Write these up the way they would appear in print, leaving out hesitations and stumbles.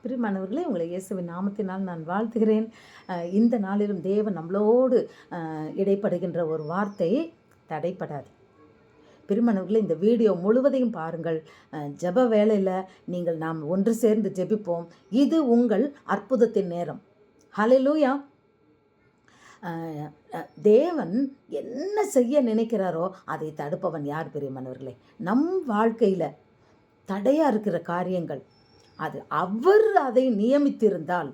பிரியமானவர்களே, உங்களை இயேசுவின் நாமத்தினால் நான் வாழ்த்துகிறேன். இந்த நாளிலும் தேவன் நம்மளோடு இடைப்படுகின்ற ஒரு வார்த்தை தடைப்படாது. பிரியமானவர்களே, இந்த வீடியோ முழுவதையும் பாருங்கள். ஜெப வேளையில் நாம் ஒன்று சேர்ந்து ஜெபிப்போம். இது உங்கள் அற்புதத்தின் நேரம். ஹல்லேலூயா. தேவன் என்ன செய்ய நினைக்கிறாரோ அதை தடுப்பவன் யார்? பிரியமானவர்களே, நம் வாழ்க்கையில் தடையாக இருக்கிற காரியங்கள், அது அவர் அதை நியமித்திருந்தால்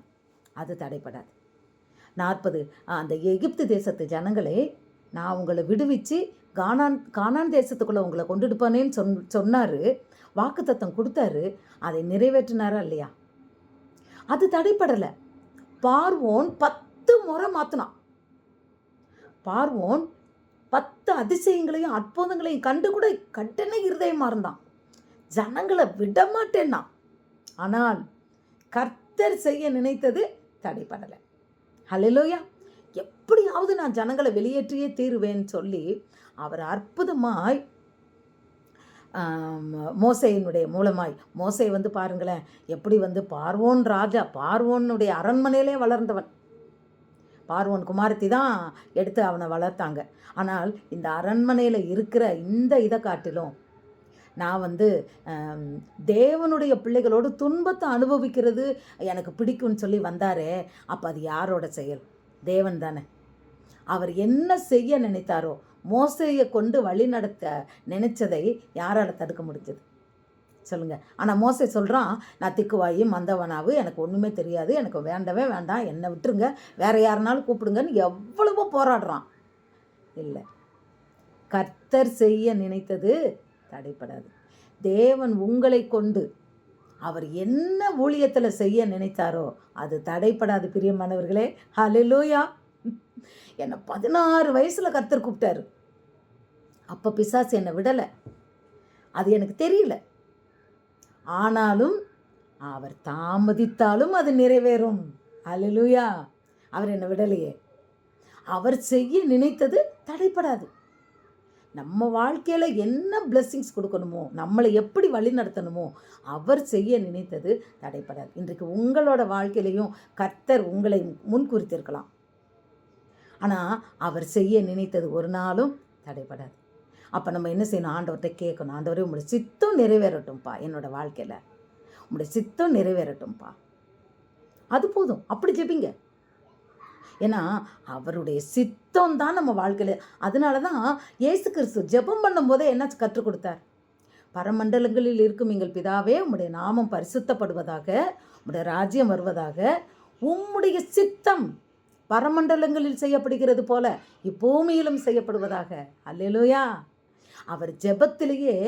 அது தடைப்படாது. 40 அந்த எகிப்து தேசத்து ஜனங்களே, நான் உங்களை விடுவிச்சு கானான் தேசத்துக்குள்ளே உங்களை கொண்டுடுப்பானேன்னு சொன்னார். வாக்குத்தத்தம் கொடுத்தாரு. அதை நிறைவேற்றினாரா இல்லையா? அது தடைப்படலை. பார்வோன் 10 முறை மாற்றினான். பார்வோன் 10 அதிசயங்களையும் அற்புதங்களையும் கண்டு கூட கட்டண இருதயமாக இருந்தான். ஜனங்களை விடமாட்டேன்னா. ஆனால் கர்த்தர் செய்ய நினைத்தது தடைப்படலை. ஹல்லேலூயா. எப்படியாவது நான் ஜனங்களை வெளியேற்றியே தீருவேன்னு சொல்லி அவர் அற்புதமாய் மோசேயினுடைய மூலமாய் மோசே பாருங்களேன், எப்படி பார்வோன் ராஜா, பார்வோனுடைய அரண்மனையிலே வளர்ந்தவன். பார்வோன் குமாரத்தி தான் எடுத்து அவனை வளர்த்தாங்க. ஆனால் இந்த அரண்மனையில் இருக்கிற இந்த இதை காட்டிலும் நான் தேவனுடைய பிள்ளைகளோடு துன்பத்தை அனுபவிக்கிறது எனக்கு பிடிக்கும்னு சொல்லி வந்தாரே, அப்போ அது யாரோட செயல்? தேவன் தானே. அவர் என்ன செய்ய நினைத்தாரோ, மோசேயை கொண்டு வழி நடத்த நினைச்சதை யாரால் தடுக்க முடிஞ்சது சொல்லுங்கள்? ஆனால் மோசே சொல்கிறான், நான் திக்குவாயி மந்தவனாவு, எனக்கு ஒன்றுமே தெரியாது, எனக்கு வேண்டவே வேண்டாம், என்னை விட்டுருங்க, வேறு யாருனாலும் கூப்பிடுங்கன்னு எவ்வளவோ போராடுறான். இல்லை, கர்த்தர் செய்ய நினைத்தது தடைப்படாது. தேவன் உங்களை கொண்டு அவர் என்ன ஊழியத்தில் செய்ய நினைத்தாரோ அது தடைப்படாது. பிரியமானவர்களே, ஹல்லேலூயா. என்னை 16 வயசில் கர்த்தர் கூப்பிட்டாரு. அப்போ பிசாசு என்னை விடலை, அது எனக்கு தெரியல. ஆனாலும் அவர் தாமதித்தாலும் அது நிறைவேறும். ஹல்லேலூயா. அவர் என்னை விடலையே. அவர் செய்ய நினைத்தது தடைப்படாது. நம்ம வாழ்க்கையில் என்ன பிளெஸ்ஸிங்ஸ் கொடுக்கணுமோ, நம்மளை எப்படி வழி நடத்தணுமோ அவர் செய்ய நினைத்தது தடைப்படாது. இன்றைக்கு உங்களோட வாழ்க்கையிலையும் கர்த்தர் உங்களை முன்குறித்திருக்கலாம். ஆனால் அவர் செய்ய நினைத்தது ஒரு நாளும் தடைப்படாது. அப்போ நம்ம என்ன செய்யணும்? ஆண்டவர்கிட்ட கேட்கணும், ஆண்டவரே உங்களுடைய சித்தம் நிறைவேறட்டும்ப்பா, என்னோடய வாழ்க்கையில் உங்களுடைய சித்தம் நிறைவேறட்டும்ப்பா. அது போதும். அப்படி ஜெபிங்க. ஏன்னா அவருடைய சித்தம் தான் நம்ம வாழ்க்கையில். அதனால தான் இயேசு கிறிஸ்து ஜெபம் பண்ணும்போதே என்ன கற்றுக் கொடுத்தார்? பரமண்டலங்களில் இருக்கும் எங்கள் பிதாவே, உம்முடைய நாமம் பரிசுத்தப்படுவதாக, உம்முடைய ராஜ்யம் வருவதாக, உம்முடைய சித்தம் பரமண்டலங்களில் செய்யப்படுகிறது போல இப்பூமியிலும் செய்யப்படுவதாக. அல்லேலூயா. அவர் ஜெபத்திலேயே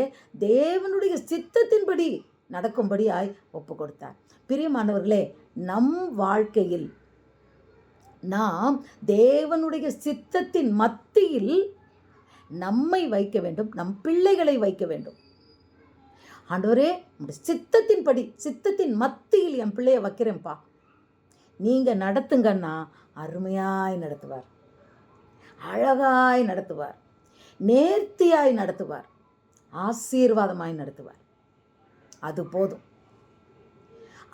தேவனுடைய சித்தத்தின்படி நடக்கும்படியாய் ஒப்பு கொடுத்தார். பிரியமானவர்களே, நம் வாழ்க்கையில் நாம் தேவனுடைய சித்தத்தின் மத்தியில் நம்மை வைக்க வேண்டும், நம் பிள்ளைகளை வைக்க வேண்டும். ஆண்டவரே, உங்களுடைய சித்தத்தின்படி, சித்தத்தின் மத்தியில் என் பிள்ளைய வைக்கிறேன்ப்பா, நீங்கள் நடத்துங்கன்னா அருமையாய் நடத்துவார், அழகாய் நடத்துவார், நேர்த்தியாய் நடத்துவார், ஆசீர்வாதமாய் நடத்துவார். அது போதும்.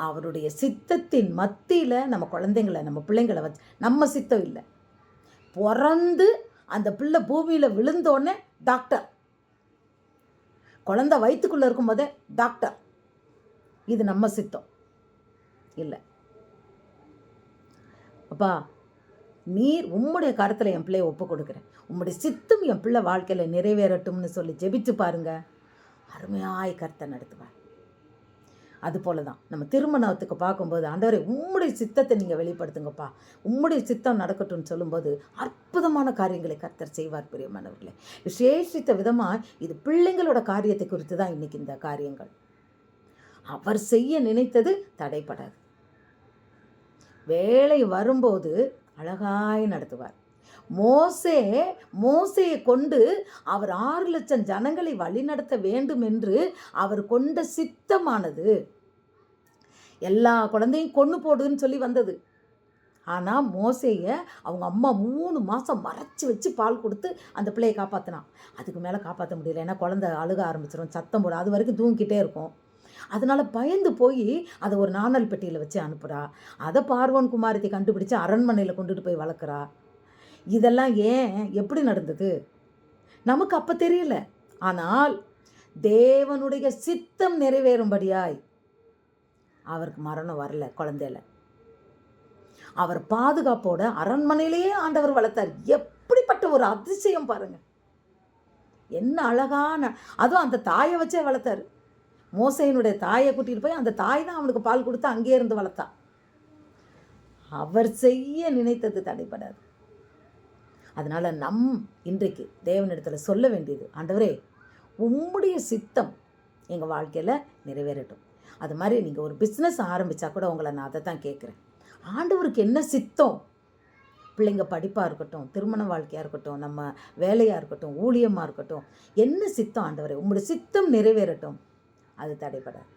அவருடைய சித்தத்தின் மத்தியில் நம்ம குழந்தைங்களை, நம்ம பிள்ளைங்களை வச்சு, நம்ம சித்தம் இல்லை. பிறந்து அந்த பிள்ளை பூமியில் விழுந்தோடனே டாக்டர், குழந்தை வயிற்றுக்குள்ளே இருக்கும்போதே டாக்டர், இது நம்ம சித்தம் இல்லை. அப்பா, நீர் உம்முடைய கருத்தில் என் பிள்ளையை ஒப்பு கொடுக்குறேன், உம்முடைய சித்தம் என் பிள்ளை வாழ்க்கையில் நிறைவேறட்டும்னு சொல்லி ஜெபிச்சு பாருங்க, அருமையாய் கர்த்தர் நடத்துவார். அதுபோல தான் நம்ம திருமணத்துக்கு பார்க்கும்போது, ஆண்டவரே உம்முடைய சித்தத்தை நீங்கள் வெளிப்படுத்துங்கப்பா, உம்முடைய சித்தம் நடக்கட்டும்னு சொல்லும்போது அற்புதமான காரியங்களை கர்த்தர் செய்வார். பிரியமானவர்களே, விசேஷித்த விதமாக இது பிள்ளைங்களோட காரியத்தை குறித்து தான் இன்றைக்கி இந்த காரியங்கள். அவர் செய்ய நினைத்தது தடைப்படாது. வேலை வரும்போது அழகாய் நடத்துவார். மோசேயை கொண்டு அவர் 6 லட்சம் ஜனங்களை வழிநடத்த வேண்டும் என்று அவர் கொண்ட சித்தமானது எல்லா குழந்தையும் கொன்று போடுன்னு சொல்லி வந்தது. ஆனால் மோசேயை அவங்க அம்மா 3 மாதம் மறைச்சி வச்சு பால் கொடுத்து அந்த பிள்ளையை காப்பாற்றினான். அதுக்கு மேலே காப்பாற்ற முடியல. ஏன்னா குழந்தை அழுக ஆரம்பிச்சிடும், சத்தம் போடும், அது வரைக்கும் தூங்கிக்கிட்டே இருக்கும். அதனால் பயந்து போய் அதை ஒரு நாணல் பெட்டியில் வச்சு அனுப்புகிறா. அதை பார்வோன் குமாரத்தை கண்டுபிடிச்சு அரண்மனையில் கொண்டுட்டு போய் வளர்க்குறா. இதெல்லாம் ஏன் எப்படி நடந்தது நமக்கு அப்போ தெரியல. ஆனால் தேவனுடைய சித்தம் நிறைவேறும்படியாய் அவருக்கு மரணம் வரல குழந்தையில. அவர் பாதுகாப்போட அரண்மனையிலேயே ஆண்டவர் வளர்த்தார். எப்படிப்பட்ட ஒரு அதிசயம் பாருங்க, என்ன அழகான, அதுவும் அந்த தாயை வச்சே வளர்த்தாரு. மோசையினுடைய தாயை கூட்டிகிட்டு போய் அந்த தாய் தான் அவனுக்கு பால் கொடுத்து அங்கேயே இருந்து வளர்த்தா. அவர் செய்ய நினைத்தது தடைபடாது. அதனால இன்றைக்கு தேவனிடத்தில் சொல்ல வேண்டியது, ஆண்டவரே உம்முடைய சித்தம் எங்கள் வாழ்க்கையில் நிறைவேறட்டும். அது மாதிரி நீங்கள் ஒரு பிஸ்னஸ் ஆரம்பித்தா கூட உங்களை நான் அதை தான் கேட்குறேன். ஆண்டவருக்கு என்ன சித்தம்? பிள்ளைங்க படிப்பாக இருக்கட்டும், திருமண வாழ்க்கையாக இருக்கட்டும், நம்ம வேலையாக இருக்கட்டும், ஊழியமாக இருக்கட்டும், என்ன சித்தம் ஆண்டவரே? உங்களுடைய சித்தம் நிறைவேறட்டும். அது தடைபடாது.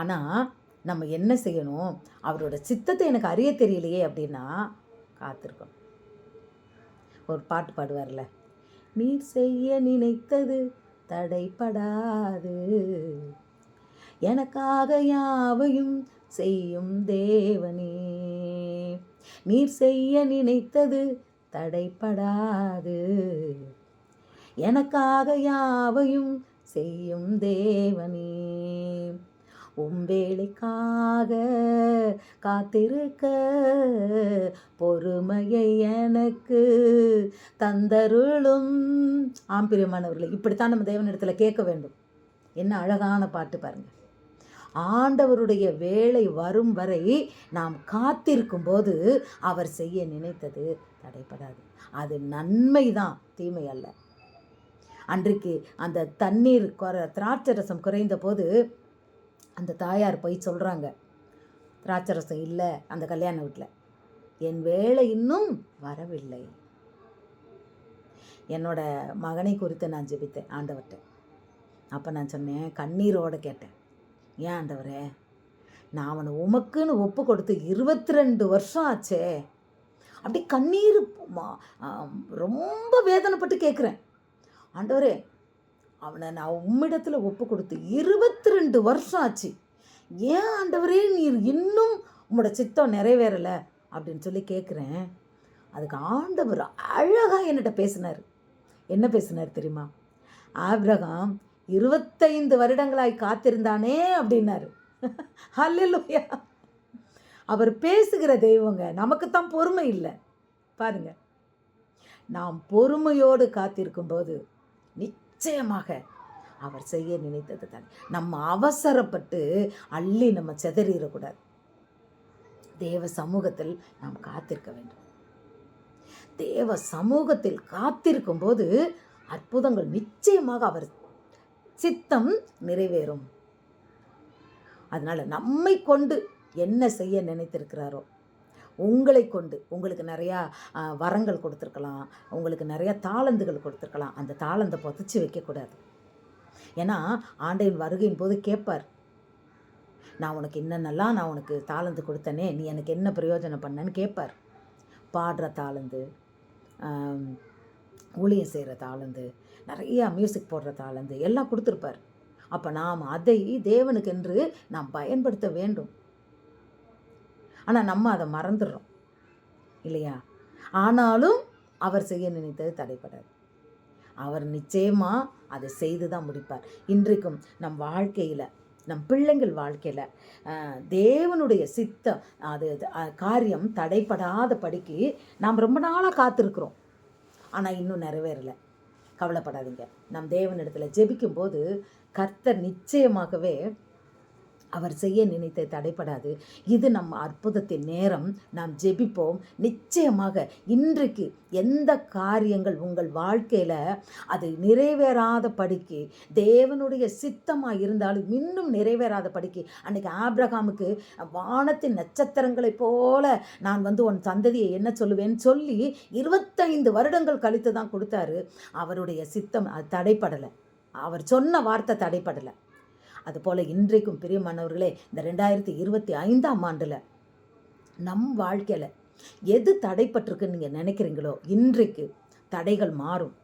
ஆனால் நம்ம என்ன செய்யணும்? அவரோட சித்தத்தை எனக்கு அறிய தெரியலையே அப்படின்னா காத்திருக்கணும். ஒரு பாட்டு பாடுவார்ல, நீர் செய்ய நினைத்தது தடைபடாது, எனக்காக யாவையும் செய்யும் தேவனே. நீர் செய்ய நினைத்தது தடைபடாது, எனக்காக யாவையும் செய்யும் தேவனே. வேளைக்காக காத்திருக்க பொறுமையை எனக்கு தந்தருளும். பிரியமானவர்களே, இப்படித்தான் நம்ம தேவனிடத்தில் கேட்க வேண்டும். என்ன அழகான பாட்டு பாருங்க. ஆண்டவருடைய வேலை வரும் வரை நாம் காத்திருக்கும் போது அவர் செய்ய நினைத்தது தடைபடாது. அது நன்மை தான், தீமை அல்ல. அன்றைக்கு அந்த தண்ணீர் திராட்சை ரசம் குறைந்த போது அந்த தாயார் போய் சொல்கிறாங்க, திராட்சை ரசம் இல்லை அந்த கல்யாண வீட்டில், என் வேலை இன்னும் வரவில்லை. என்னோட மகனை குறித்து நான் ஜெபித்தேன் ஆண்டவர்கிட்ட. அப்போ நான் சொன்னேன், கண்ணீரோடு கேட்டேன், ஏன் ஆண்டவரே, நான் அவனை உமக்குன்னு ஒப்பு கொடுத்து 22 வருஷம் ஆச்சே. அப்படி கண்ணீர் ரொம்ப வேதனைப்பட்டு கேட்குறேன், ஆண்டவரே அவனை நான் உம்மிடத்தில் ஒப்பு கொடுத்து 22 வருஷம் ஆச்சு, ஏன் ஆண்டவரே நீர் இன்னும் உம்மோட சித்தம் நிறைவேறலை அப்படின்னு சொல்லி கேட்குறேன். அதுக்கு ஆண்டவர் அழகாக என்கிட்ட பேசினார். என்ன பேசினார் தெரியுமா? ஆபிரகாம் 25 வருடங்களாய் காத்திருந்தானே அப்படின்னாரு. ஹல்லேலூயா. அவர் பேசுகிற தெய்வங்க. நமக்குத்தான் பொறுமை இல்லை பாருங்க. நாம் பொறுமையோடு காத்திருக்கும் போது நிச்சயமாக அவர் செய்ய நினைத்தது தான். நம்ம அவசரப்பட்டு அள்ளி நம்ம சிதறிடக்கூடாது. தேவ சமூகத்தில் நாம் காத்திருக்க வேண்டும். தேவ சமூகத்தில் காத்திருக்கும் போது அற்புதங்கள் நிச்சயமாக அவர் சித்தம் நிறைவேறும். அதனால் நம்மை கொண்டு என்ன செய்ய நினைத்திருக்கிறாரோ, உங்களை கொண்டு, உங்களுக்கு நிறையா வரங்கள் கொடுத்துருக்கலாம், உங்களுக்கு நிறையா தாளந்துகள் கொடுத்துருக்கலாம். அந்த தாளந்தை புதைச்சி வைக்கக்கூடாது. ஏன்னா ஆண்டவன் வருகையின் போது கேட்பார், நான் உனக்கு என்னென்னலாம் நான் உனக்கு தாளந்து கொடுத்தனே, நீ எனக்கு என்ன பிரயோஜனம் பண்ணேன்னு கேட்பார். பாடுற தாளந்து, ஊழியம் செய்கிற தாளந்து, நிறையா மியூசிக் போடுற தாளந்து எல்லாம் கொடுத்துருப்பார். அப்போ நாம் அதை தேவனுக்கென்று நாம் பயன்படுத்த வேண்டும். ஆனால் நம்ம அதை மறந்துடுறோம் இல்லையா? ஆனாலும் அவர் செய்ய நினைத்தது தடைபடாது. அவர் நிச்சயமாக அதை செய்து தான் முடிப்பார். இன்றைக்கும் நம் வாழ்க்கையில், நம் பிள்ளைங்கள் வாழ்க்கையில் தேவனுடைய சித்தம் அது காரியம் தடைப்படாத படிக்கு நாம் ரொம்ப நாளாக காத்திருக்கிறோம், ஆனால் இன்னும் நிறைவேறலை. கவலைப்படாதீங்க. நம் தேவனிடத்தில் ஜெபிக்கும்போது கர்த்தர் நிச்சயமாகவே அவர் செய்ய நினைத்த தடைப்படாது. இது நம்ம அற்புதத்தின் நேரம். நாம் ஜெபிப்போம். நிச்சயமாக இன்றைக்கு எந்த காரியங்கள் உங்கள் வாழ்க்கையில் அது நிறைவேறாத படிக்கு, தேவனுடைய சித்தமாக இருந்தாலும் இன்னும் நிறைவேறாத படிக்கு, அன்றைக்கி ஆபிரகாமுக்கு வானத்தின் நட்சத்திரங்களைப் போல நான் உன் சந்ததியை என்ன சொல்லுவேன்னு சொல்லி 25 வருடங்கள் கழித்து தான் கொடுத்தாரு. அவருடைய சித்தம் அது தடைப்படலை. அவர் சொன்ன வார்த்தை தடைப்படலை. அதுபோல் இன்றைக்கும் பிரியமானவர்களே, இந்த 2025ஆம் ஆண்டில் நம் வாழ்க்கையில் எது தடைப்பட்டிருக்குன்னு நீங்கள் நினைக்கிறீங்களோ, இன்றைக்கு தடைகள் மாறும்.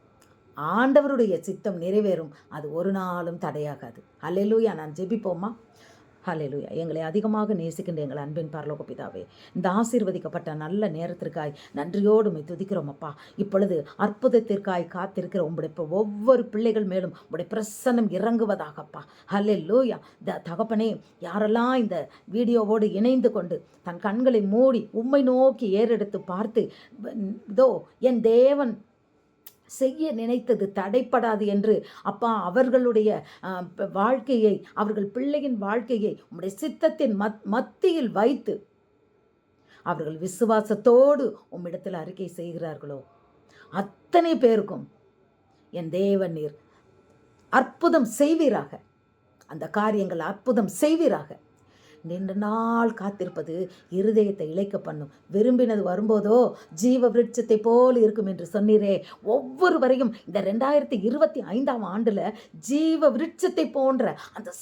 ஆண்டவருடைய சித்தம் நிறைவேறும். அது ஒரு நாளும் தடையாகாது. அல்லேலூயா. நான் ஜெபிப்போமா? ஹல்லேலூயா. எங்களை அதிகமாக நேசிக்கின்ற எங்கள் அன்பின் பரலோக பிதாவே, இந்த ஆசீர்வதிக்கப்பட்ட நல்ல நேரத்திற்காய் நன்றியோடு உம்மை துதிக்கிறோம் அப்பா. இப்பொழுது அற்புதத்திற்காய் காத்திருக்கிற உம்முடைய ஒவ்வொரு பிள்ளைகள் மேலும் உம்முடைய பிரசன்னம் இறங்குவதாகப்பா. ஹல்லேலூயா. தகப்பனே, யாரெல்லாம் இந்த வீடியோவோடு இணைந்து கொண்டு தன் கண்களை மூடி உம்மை நோக்கி ஏறெடுத்து பார்த்து, இதோ என் தேவன் செய்ய நினைத்தது தடைப்படாது என்று அப்பா அவர்களுடைய வாழ்க்கையை, அவர்கள் பிள்ளையின் வாழ்க்கையை உம்முடைய சித்தத்தின் மத்தியில் வைத்து அவர்கள் விசுவாசத்தோடு உம்மிடத்தில் அறிக்கை செய்கிறார்களோ அத்தனை பேருக்கும் என் தேவன் நீர் அற்புதம் செய்வீராக. அந்த காரியங்கள் அற்புதம் செய்வீராக. நீண்ட நாள் காத்திருப்பது இருதயத்தை இழைக்க பண்ணும். விரும்பினது வரும்போதோ ஜீவ விருட்சத்தை போல் இருக்கும் என்று சொன்னீரே. ஒவ்வொருவரையும் இந்த 2025ஆம் ஆண்டுல ஜீவ விருட்சத்தை போன்ற அந்த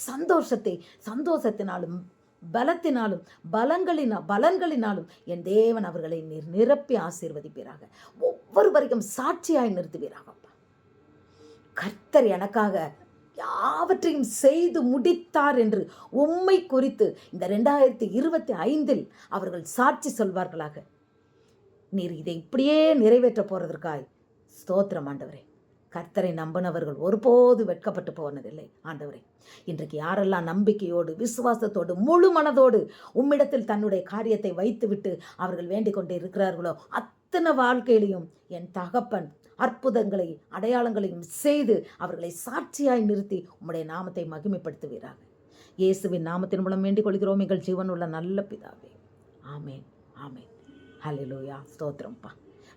சந்தோஷத்தினாலும் பலத்தினாலும் பலன்களினாலும் என் தேவன் அவர்களை நீர் நிரப்பி ஆசீர்வதிப்பீராக. ஒவ்வொருவரையும் சாட்சியாய் நிறுத்துவீராகப்பா. கர்த்தர் எனக்காக யாவற்றையும் செய்து முடித்தார் என்று உம்மை குறித்து இந்த 2025 அவர்கள் சாட்சி சொல்வார்களாக. நீர் இதை இப்படியே நிறைவேற்ற போறதற்காய் ஸ்தோத்திரம் ஆண்டவரே. கர்த்தரை நம்பினவர்கள் ஒருபோது வெட்கப்பட்டு போனதில்லை ஆண்டவரே. இன்றைக்கு யாரெல்லாம் நம்பிக்கையோடு விசுவாசத்தோடு முழு மனதோடு உம்மிடத்தில் தன்னுடைய காரியத்தை வைத்துவிட்டு அவர்கள் வேண்டிக் கொண்டு இருக்கிறார்களோ அத்தனை வாழ்க்கையிலையும் என் தகப்பன் அற்புதங்களை அடையாளங்களையும் செய்து அவர்களை சாட்சியாய் நிறுத்தி உம்முடைய நாமத்தை மகிமைப்படுத்துவீராக. இயேசுவின் நாமத்தின் மூலம் வேண்டிக் கொள்கிறோம் எங்கள் ஜீவனுள்ள நல்ல பிதாவே. ஆமேன், ஆமேன். ஹல்லேலூயா. ஸ்தோத்திரம்ப்பா.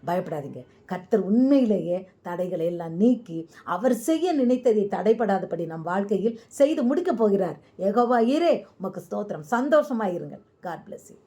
பயப்படாதீங்க. கர்த்தர் உண்மையிலேயே தடைகளை எல்லாம் நீக்கி அவர் செய்ய நினைத்ததை தடைப்படாதபடி நம் வாழ்க்கையில் செய்து முடிக்கப் போகிறார். யெகோவா ஈரே, உமக்கு ஸ்தோத்திரம். சந்தோஷமாயிருங்கள். God bless you.